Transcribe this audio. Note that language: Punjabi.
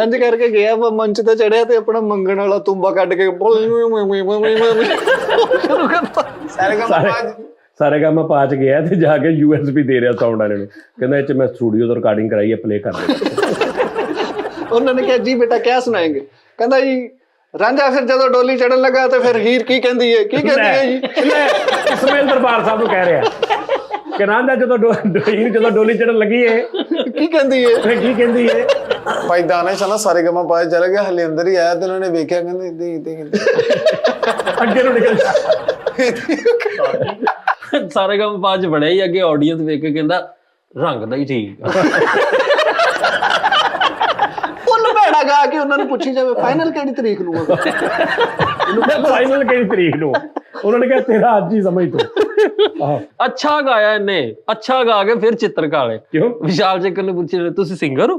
ਇੰਜ ਕਰਕੇ ਗਿਆ ਮੰਚ ਤੇ ਚੜਿਆ ਤੇ ਆਪਣਾ ਮੰਗਣ ਵਾਲਾ ਤੂੰਬਾ ਕੱਢ ਕੇ ਸ਼ੁਰੂ ਕਰਤਾ। ਸਾਰੇ ਕੰਮ ਪਾਚ ਗਿਆ ਤੇ ਜਾ ਕੇ USB ਦੇ ਰਿਹਾ ਸਾਊਂਡ ਵਾਲੇ ਨੂੰ, ਕਹਿੰਦਾ ਇਹ ਚ ਮੈਂ ਸਟੂਡੀਓ ਤੋਂ ਰਿਕਾਰਡਿੰਗ ਕਰਾਈ ਹੈ, ਪਲੇ ਕਰ ਦੇ। ਉਹਨਾਂ ਨੇ ਕਿਹਾ ਜੀ ਬੇਟਾ ਕਿਆ ਸੁਣਾਏਂਗੇ? ਕਹਿੰਦਾ ਜੀ ਰਾਂਝਾ ਫਿਰ ਜਦੋਂ ਡੋਲੀ ਚੜਨ ਲੱਗਾ ਤੇ ਫਿਰ ਹੀਰ ਕੀ ਕਹਿੰਦੀ ਹੈ? ਕੀ ਕਹਿੰਦੀ ਹੈ ਜੀ? ਇਸਮਾਈਲ ਦਰਬਾਰ ਸਾਹਿਬ ਨੂੰ ਕਹਿ ਰਿਹਾ ਕਿ ਰਾਂਝਾ ਜਦੋਂ ਡੋਲੀ ਚੜਨ ਲੱਗੀ ਹੈ ਕੀ ਕਹਿੰਦੀ ਹੈ? ਕੀ ਕਹਿੰਦੀ ਹੈ? ਭਾਈ ਦਾਨਿਸ਼ ਨਾ ਸਾਰੇ ਗਮਾ ਪਾਇਆ ਚਲਾ ਗਿਆ, ਹਲੇ ਅੰਦਰ ਹੀ ਆਇਆ ਤੇ ਉਹਨਾਂ ਨੇ ਵੇਖਿਆ, ਕਹਿੰਦੇ ਇਦਾਂ ਅੱਗੇ ਨੂੰ ਨਿਕਲ ਜਾ। ਸਾਰੇ ਕੰਮ ਬਾਅਦ ਚ ਬਣਿਆ ਹੀ, ਅੱਗੇ ਆਡੀਅנס ਵੇਖ ਕੇ ਕਹਿੰਦਾ ਰੰਗ ਦਾ ਹੀ ਠੀਕ ਫੁੱਲ ਭੈੜਾ ਗਾ ਕੇ ਉਹਨਾਂ ਨੂੰ ਪੁੱਛੀ ਜਾਵੇ ਫਾਈਨਲ ਕਿਹੜੀ ਤਰੀਕ ਨੂੰ ਹੋਗਾ? ਫਾਈਨਲ ਕਿਹੜੀ ਤਰੀਕ ਨੂੰ? ਉਹਨਾਂ ਨੇ ਕਿਹਾ ਤੇਰਾ ਅੱਜ ਹੀ ਸਮਝ ਤੂੰ। ਅੱਛਾ ਗਾਇਆ ਇਹਨੇ, ਅੱਛਾ ਗਾ ਕੇ ਫਿਰ ਚਿੱਤਰ ਕਾਲੇ। ਕਿਉਂ? ਵਿਸ਼ਾਲ ਚੱਕਰ ਨੇ ਪੁੱਛਿਆ ਤੁਸੀਂ ਸਿੰਗਰ ਹੋ?